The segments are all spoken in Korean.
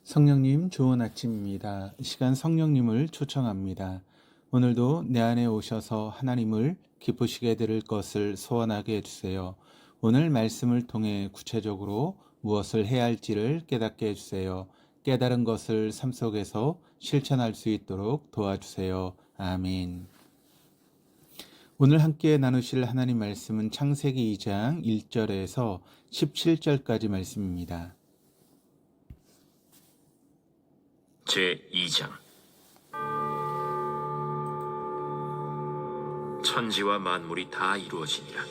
성령님 좋은 아침입니다. 이 시간 성령님을 초청합니다. 오늘도 내 안에 오셔서 하나님을 기쁘시게 들을 것을 소원하게 해주세요. 오늘 말씀을 통해 구체적으로 무엇을 해야 할지를 깨닫게 해주세요. 깨달은 것을 삶 속에서 실천할 수 있도록 도와주세요. 아멘. 오늘 함께 나누실 하나님 말씀은 창세기 2장 1절에서 17절까지 말씀입니다. 제2장 천지와 만물이 다 이루어지니라.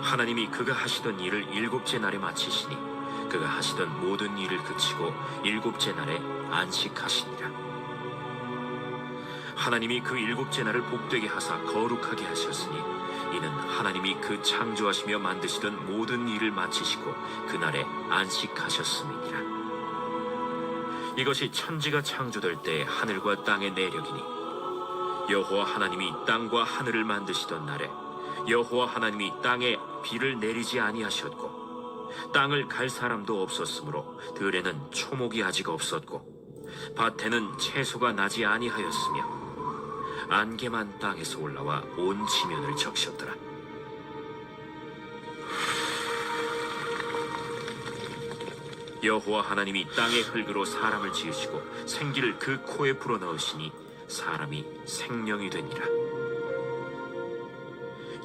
하나님이 그가 하시던 일을 일곱째 날에 마치시니 그가 하시던 모든 일을 그치고 일곱째 날에 안식하시니라. 하나님이 그 일곱째 날을 복되게 하사 거룩하게 하셨으니 이는 하나님이 그 창조하시며 만드시던 모든 일을 마치시고 그날에 안식하셨음이니라. 이것이 천지가 창조될 때 하늘과 땅의 내력이니 여호와 하나님이 땅과 하늘을 만드시던 날에 여호와 하나님이 땅에 비를 내리지 아니하셨고 땅을 갈 사람도 없었으므로 들에는 초목이 아직 없었고 밭에는 채소가 나지 아니하였으며 안개만 땅에서 올라와 온 지면을 적셨더라. 여호와 하나님이 땅의 흙으로 사람을 지으시고 생기를 그 코에 불어넣으시니 사람이 생명이 되니라.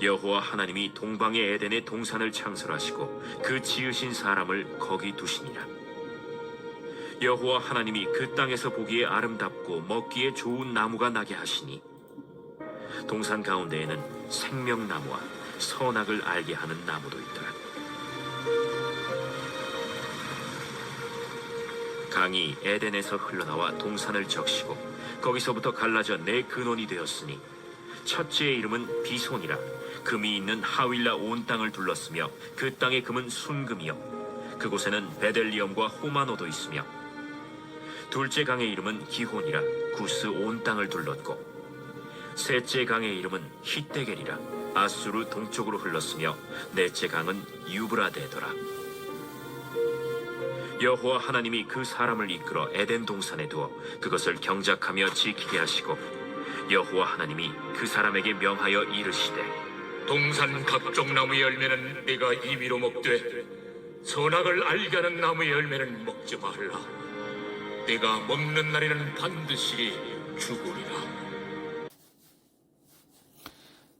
여호와 하나님이 동방의 에덴의 동산을 창설하시고 그 지으신 사람을 거기 두시니라. 여호와 하나님이 그 땅에서 보기에 아름답고 먹기에 좋은 나무가 나게 하시니 동산 가운데에는 생명나무와 선악을 알게 하는 나무도 있더라. 강이 에덴에서 흘러나와 동산을 적시고 거기서부터 갈라져 네 근원이 되었으니 첫째의 이름은 비손이라. 금이 있는 하윌라 온 땅을 둘렀으며 그 땅의 금은 순금이요 그곳에는 베델리엄과 호마노도 있으며 둘째 강의 이름은 기혼이라. 구스 온 땅을 둘렀고 셋째 강의 이름은 히데겔이라. 아수르 동쪽으로 흘렀으며 넷째 강은 유브라데더라. 여호와 하나님이 그 사람을 이끌어 에덴 동산에 두어 그것을 경작하며 지키게 하시고 여호와 하나님이 그 사람에게 명하여 이르시되 동산 각종 나무의 열매는 네가 임의로 먹되 선악을 알게 하는 나무의 열매는 먹지 말라. 네가 먹는 날에는 반드시 죽으리라.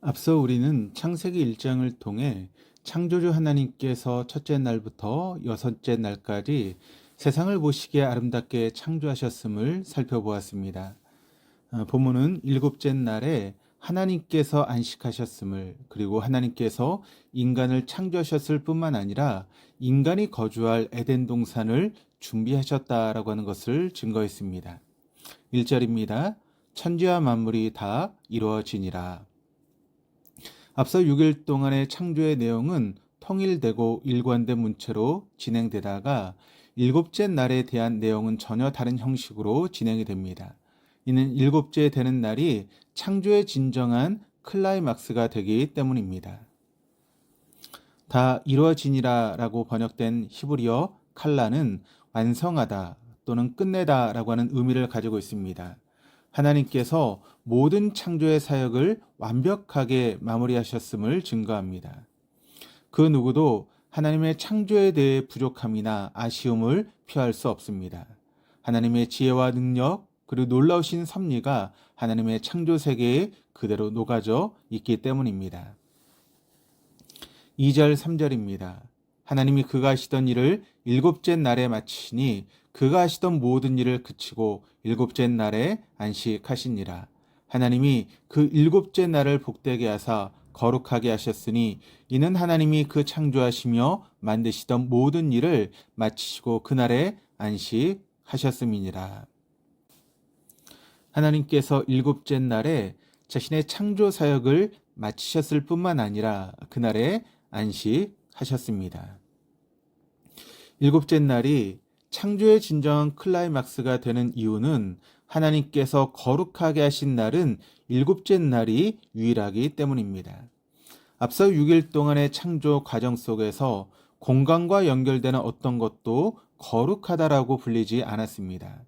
앞서 우리는 창세기 1장을 통해 창조주 하나님께서 첫째 날부터 여섯째 날까지 세상을 보시기에 아름답게 창조하셨음을 살펴보았습니다. 본문은 일곱째 날에 하나님께서 안식하셨음을, 그리고 하나님께서 인간을 창조하셨을 뿐만 아니라 인간이 거주할 에덴 동산을 준비하셨다라고 하는 것을 증거했습니다. 1절입니다. 천지와 만물이 다 이루어지니라. 앞서 6일 동안의 창조의 내용은 통일되고 일관된 문체로 진행되다가 일곱째 날에 대한 내용은 전혀 다른 형식으로 진행이 됩니다. 이는 일곱째 되는 날이 창조의 진정한 클라이막스가 되기 때문입니다. 다 이루어지니라 라고 번역된 히브리어 칼라는 완성하다 또는 끝내다 라고 하는 의미를 가지고 있습니다. 하나님께서 모든 창조의 사역을 완벽하게 마무리하셨음을 증거합니다. 그 누구도 하나님의 창조에 대해 부족함이나 아쉬움을 표할 수 없습니다. 하나님의 지혜와 능력 그리고 놀라우신 섭리가 하나님의 창조 세계에 그대로 녹아져 있기 때문입니다. 2절 3절입니다. 하나님이 그가 하시던 일을 일곱째 날에 마치시니 그가 하시던 모든 일을 그치고 일곱째 날에 안식하시니라. 하나님이 그 일곱째 날을 복되게 하사 거룩하게 하셨으니 이는 하나님이 그 창조하시며 만드시던 모든 일을 마치시고 그날에 안식하셨음이니라. 하나님께서 일곱째 날에 자신의 창조 사역을 마치셨을 뿐만 아니라 그날에 안식하셨습니다. 일곱째 날이 창조의 진정한 클라이막스가 되는 이유는 하나님께서 거룩하게 하신 날은 일곱째 날이 유일하기 때문입니다. 앞서 6일 동안의 창조 과정 속에서 공간과 연결되는 어떤 것도 거룩하다라고 불리지 않았습니다.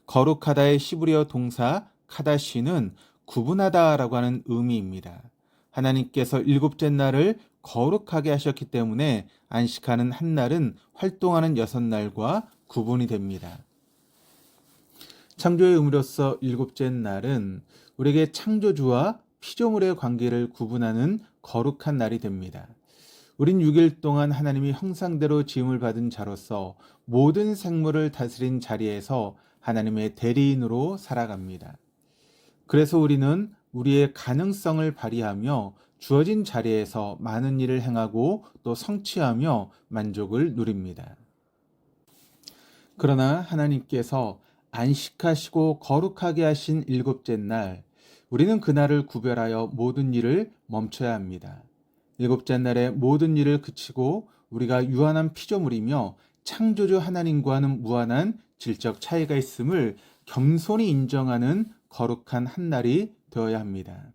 거룩하다의 시브리어 동사 카다시는 구분하다라고 하는 의미입니다. 하나님께서 일곱째 날을 거룩하게 하셨기 때문에 안식하는 한 날은 활동하는 6날과 구분이 됩니다. 창조의 의미로서 일곱째 날은 우리에게 창조주와 피조물의 관계를 구분하는 거룩한 날이 됩니다. 우린 6일 동안 하나님이 형상대로 지음을 받은 자로서 모든 생물을 다스린 자리에서 하나님의 대리인으로 살아갑니다. 그래서 우리는 우리의 가능성을 발휘하며 주어진 자리에서 많은 일을 행하고 또 성취하며 만족을 누립니다. 그러나 하나님께서 안식하시고 거룩하게 하신 일곱째 날, 우리는 그날을 구별하여 모든 일을 멈춰야 합니다. 일곱째 날에 모든 일을 그치고 우리가 유한한 피조물이며 창조주 하나님과는 무한한 질적 차이가 있음을 겸손히 인정하는 거룩한 한 날이 되어야 합니다.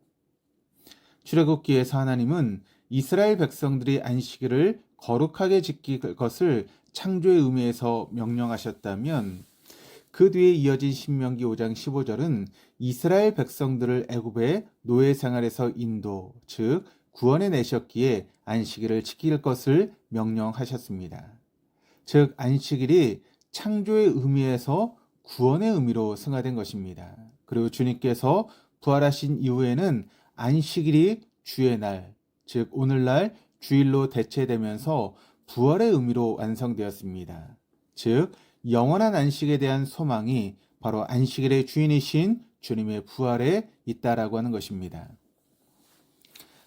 출애굽기에서 하나님은 이스라엘 백성들이 안식일을 거룩하게 지킬 것을 창조의 의미에서 명령하셨다면 그 뒤에 이어진 신명기 5장 15절은 이스라엘 백성들을 애굽의 노예 생활에서 인도, 즉 구원해 내셨기에 안식일을 지킬 것을 명령하셨습니다. 즉 안식일이 창조의 의미에서 구원의 의미로 승화된 것입니다. 그리고 주님께서 부활하신 이후에는 안식일이 주의 날, 즉 오늘날 주일로 대체되면서 부활의 의미로 완성되었습니다. 즉 영원한 안식에 대한 소망이 바로 안식일의 주인이신 주님의 부활에 있다라고 하는 것입니다.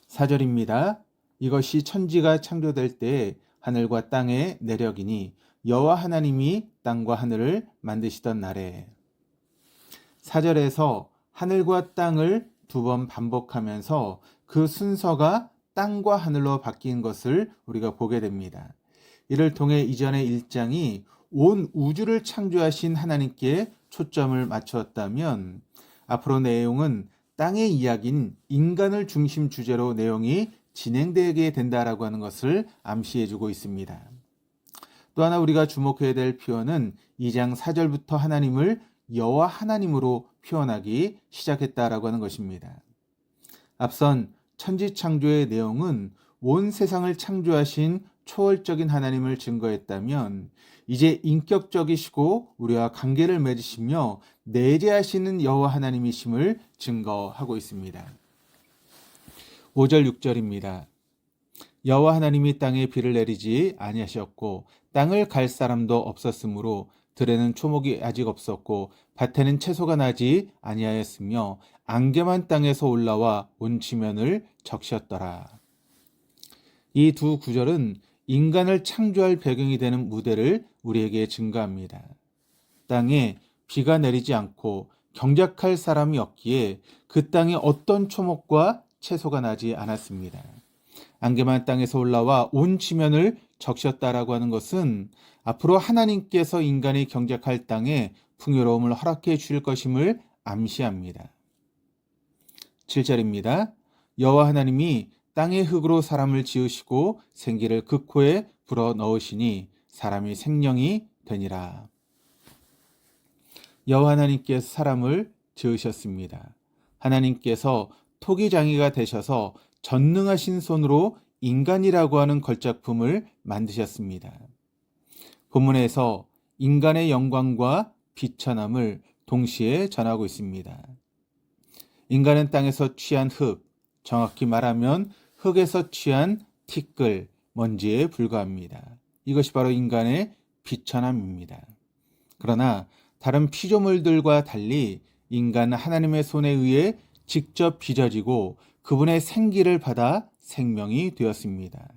4절입니다. 이것이 천지가 창조될 때에 하늘과 땅의 내력이니 여호와 하나님이 땅과 하늘을 만드시던 날에. 4절에서 하늘과 땅을 2번 반복하면서 그 순서가 땅과 하늘로 바뀐 것을 우리가 보게 됩니다. 이를 통해 이전의 1장이 온 우주를 창조하신 하나님께 초점을 맞추었다면 앞으로 내용은 땅의 이야기인 인간을 중심 주제로 내용이 진행되게 된다라고 하는 것을 암시해주고 있습니다. 또 하나 우리가 주목해야 될 표현은 2장 4절부터 하나님을 여호와 하나님으로 표현하기 시작했다라고 하는 것입니다. 앞선 천지 창조의 내용은 온 세상을 창조하신 초월적인 하나님을 증거했다면 이제 인격적이시고 우리와 관계를 맺으시며 내재하시는 여호와 하나님이심을 증거하고 있습니다. 5절 6절입니다. 여호와 하나님이 땅에 비를 내리지 아니하셨고 땅을 갈 사람도 없었으므로 들에는 초목이 아직 없었고 밭에는 채소가 나지 아니하였으며 안개만 땅에서 올라와 온 지면을 적셨더라. 이 두 구절은 인간을 창조할 배경이 되는 무대를 우리에게 증거합니다. 땅에 비가 내리지 않고 경작할 사람이 없기에 그 땅에 어떤 초목과 채소가 나지 않았습니다. 안개만 땅에서 올라와 온 지면을 적셨다라고 하는 것은 앞으로 하나님께서 인간이 경작할 땅에 풍요로움을 허락해 주실 것임을 암시합니다. 7절입니다. 여호와 하나님이 땅의 흙으로 사람을 지으시고 생기를 그 코에 불어 넣으시니 사람이 생명이 되니라. 여호와 하나님께서 사람을 지으셨습니다. 하나님께서 토기장이가 되셔서 전능하신 손으로 인간이라고 하는 걸작품을 만드셨습니다. 본문에서 인간의 영광과 비천함을 동시에 전하고 있습니다. 인간은 땅에서 취한 흙, 정확히 말하면 흙에서 취한 티끌, 먼지에 불과합니다. 이것이 바로 인간의 비천함입니다. 그러나 다른 피조물들과 달리 인간은 하나님의 손에 의해 직접 빚어지고 그분의 생기를 받아 생명이 되었습니다.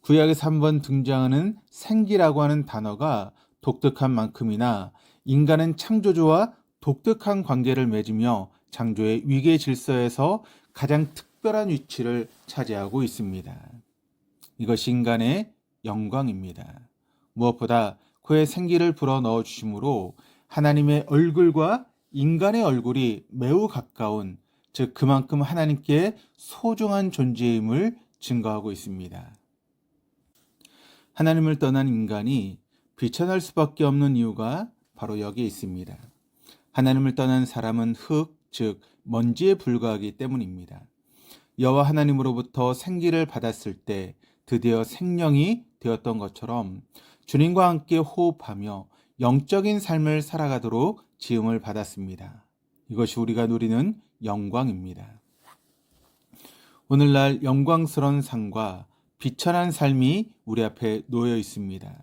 구약에서 한번 등장하는 생기라고 하는 단어가 독특한 만큼이나 인간은 창조주와 독특한 관계를 맺으며 창조의 위계 질서에서 가장 특별한 위치를 차지하고 있습니다. 이것이 인간의 영광입니다. 무엇보다 그의 생기를 불어넣어 주심으로 하나님의 얼굴과 인간의 얼굴이 매우 가까운, 즉 그만큼 하나님께 소중한 존재임을 증거하고 있습니다. 하나님을 떠난 인간이 비천할 수밖에 없는 이유가 바로 여기에 있습니다. 하나님을 떠난 사람은 흙, 즉 먼지에 불과하기 때문입니다. 여호와 하나님으로부터 생기를 받았을 때 드디어 생명이 되었던 것처럼 주님과 함께 호흡하며 영적인 삶을 살아가도록 지음을 받았습니다. 이것이 우리가 누리는 영광입니다. 오늘날 영광스러운 삶과 비천한 삶이 우리 앞에 놓여 있습니다.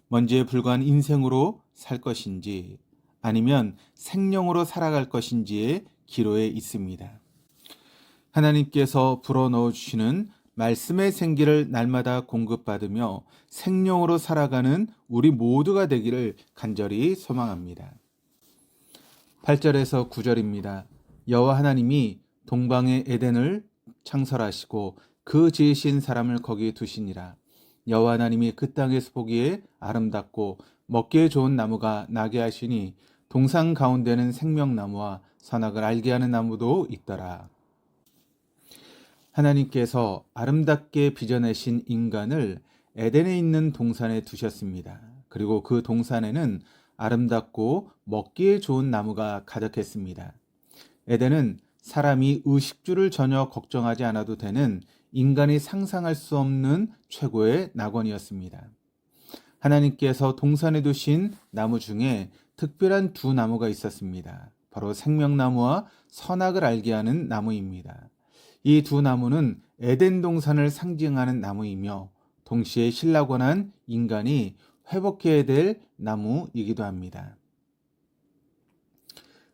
먼지에 불과한 인생으로 살 것인지 아니면 생명으로 살아갈 것인지의 기로에 있습니다. 하나님께서 불어넣어 주시는 말씀의 생기를 날마다 공급받으며 생명으로 살아가는 우리 모두가 되기를 간절히 소망합니다. 8절에서 9절입니다. 여호와 하나님이 동방의 에덴을 창설하시고 그 지으신 사람을 거기 두시니라. 여호와 하나님이 그 땅에서 보기에 아름답고 먹기에 좋은 나무가 나게 하시니 동산 가운데는 생명나무와 선악을 알게 하는 나무도 있더라. 하나님께서 아름답게 빚어내신 인간을 에덴에 있는 동산에 두셨습니다. 그리고 그 동산에는 아름답고 먹기에 좋은 나무가 가득했습니다. 에덴은 사람이 의식주를 전혀 걱정하지 않아도 되는 인간이 상상할 수 없는 최고의 낙원이었습니다. 하나님께서 동산에 두신 나무 중에 특별한 두 나무가 있었습니다. 바로 생명나무와 선악을 알게 하는 나무입니다. 이 두 나무는 에덴 동산을 상징하는 나무이며 동시에 신라곤한 인간이 회복해야 될 나무이기도 합니다.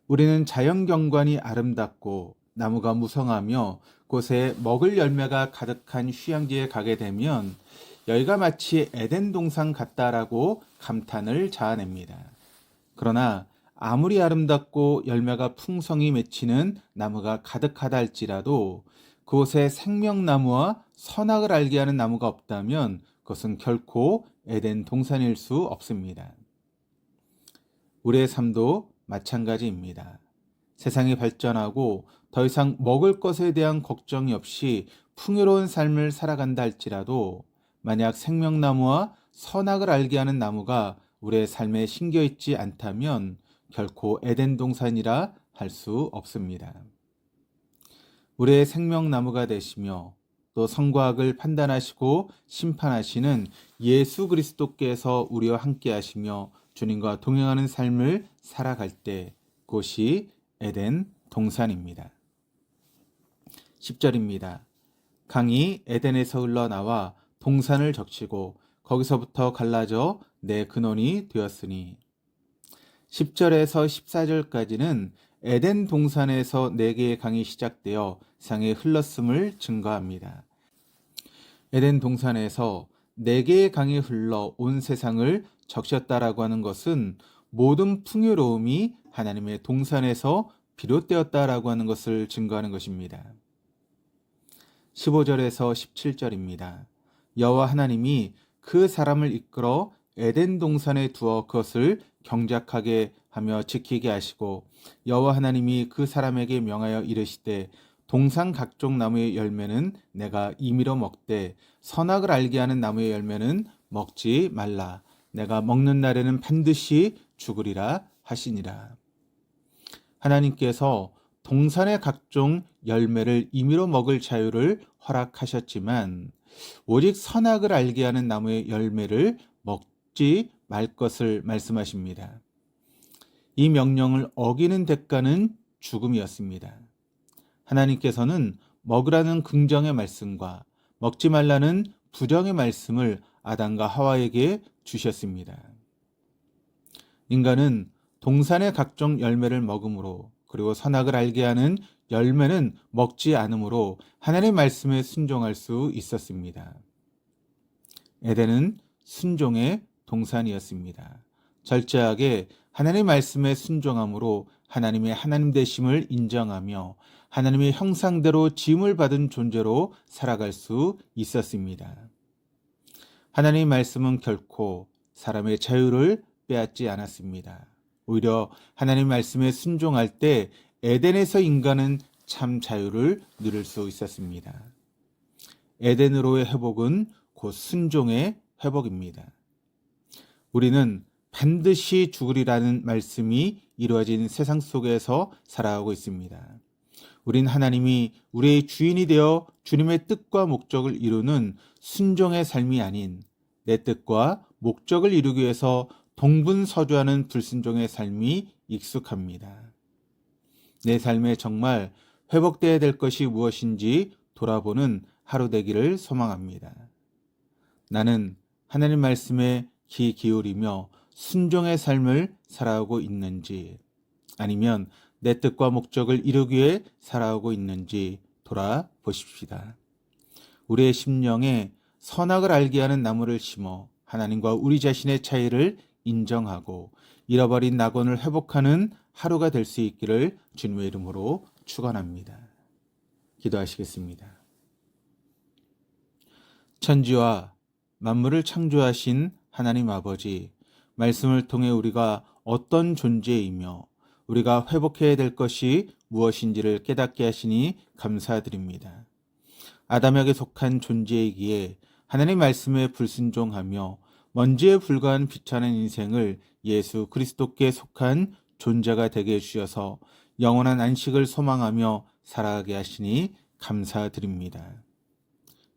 우리는 자연경관이 아름답고 나무가 무성하며 곳에 먹을 열매가 가득한 휴양지에 가게 되면 여기가 마치 에덴 동산 같다라고 감탄을 자아냅니다. 그러나 아무리 아름답고 열매가 풍성히 맺히는 나무가 가득하다 할지라도 그곳에 생명나무와 선악을 알게 하는 나무가 없다면 그것은 결코 에덴 동산일 수 없습니다. 우리의 삶도 마찬가지입니다. 세상이 발전하고 더 이상 먹을 것에 대한 걱정이 없이 풍요로운 삶을 살아간다 할지라도 만약 생명나무와 선악을 알게 하는 나무가 우리의 삶에 심겨 있지 않다면 결코 에덴 동산이라 할 수 없습니다. 우리의 생명나무가 되시며 또 선과 악을 판단하시고 심판하시는 예수 그리스도께서 우리와 함께 하시며 주님과 동행하는 삶을 살아갈 때 그것이 에덴 동산입니다. 10절입니다. 강이 에덴에서 흘러나와 동산을 적시고 거기서부터 갈라져 내 근원이 되었으니 10절에서 14절까지는 에덴 동산에서 4개의 강이 시작되어 세상에 흘렀음을 증거합니다. 에덴 동산에서 4개의 강이 흘러 온 세상을 적셨다라고 하는 것은 모든 풍요로움이 하나님의 동산에서 비롯되었다라고 하는 것을 증거하는 것입니다. 15절에서 17절입니다. 여호와 하나님이 그 사람을 이끌어 에덴 동산에 두어 그것을 경작하게 하며 지키게 하시고 여호와 하나님이 그 사람에게 명하여 이르시되 동산 각종 나무의 열매는 내가 임의로 먹되 선악을 알게 하는 나무의 열매는 먹지 말라. 내가 먹는 날에는 반드시 죽으리라 하시니라. 하나님께서 동산의 각종 열매를 임의로 먹을 자유를 허락하셨지만 오직 선악을 알게 하는 나무의 열매를 먹지 말 것을 말씀하십니다. 이 명령을 어기는 대가는 죽음이었습니다. 하나님께서는 먹으라는 긍정의 말씀과 먹지 말라는 부정의 말씀을 아담과 하와에게 주셨습니다. 인간은 동산의 각종 열매를 먹음으로 그리고 선악을 알게 하는 열매는 먹지 않으므로 하나님의 말씀에 순종할 수 있었습니다. 에덴은 순종의 동산이었습니다. 절제하게 하나님의 말씀에 순종함으로 하나님의 하나님 되심을 인정하며 하나님의 형상대로 지음을 받은 존재로 살아갈 수 있었습니다. 하나님의 말씀은 결코 사람의 자유를 빼앗지 않았습니다. 오히려 하나님의 말씀에 순종할 때 에덴에서 인간은 참 자유를 누릴 수 있었습니다. 에덴으로의 회복은 곧 순종의 회복입니다. 우리는 반드시 죽으리라는 말씀이 이루어진 세상 속에서 살아가고 있습니다. 우린 하나님이 우리의 주인이 되어 주님의 뜻과 목적을 이루는 순종의 삶이 아닌 내 뜻과 목적을 이루기 위해서 동분서주하는 불순종의 삶이 익숙합니다. 내 삶에 정말 회복되어야 될 것이 무엇인지 돌아보는 하루 되기를 소망합니다. 나는 하나님 말씀에 귀 기울이며 순종의 삶을 살아가고 있는지, 아니면 내 뜻과 목적을 이루기 위해 살아가고 있는지 돌아보십시다. 우리의 심령에 선악을 알게 하는 나무를 심어 하나님과 우리 자신의 차이를 인정하고 잃어버린 낙원을 회복하는 하루가 될 수 있기를 주님의 이름으로 축원합니다. 기도하시겠습니다. 천지와 만물을 창조하신 하나님 아버지, 말씀을 통해 우리가 어떤 존재이며 우리가 회복해야 될 것이 무엇인지를 깨닫게 하시니 감사드립니다. 아담에게 속한 존재이기에 하나님 말씀에 불순종하며 먼지에 불과한 비천한 인생을 예수 그리스도께 속한 존재가 되게 해주셔서 영원한 안식을 소망하며 살아가게 하시니 감사드립니다.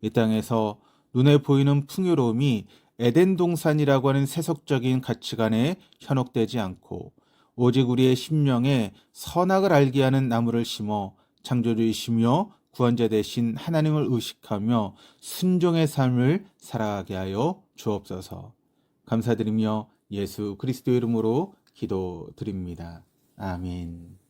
이 땅에서 눈에 보이는 풍요로움이 에덴 동산이라고 하는 세속적인 가치관에 현혹되지 않고 오직 우리의 심령에 선악을 알게 하는 나무를 심어 창조주이시며 구원자 되신 하나님을 의식하며 순종의 삶을 살아가게 하여 주옵소서. 감사드리며 예수 그리스도 이름으로 기도드립니다. 아멘.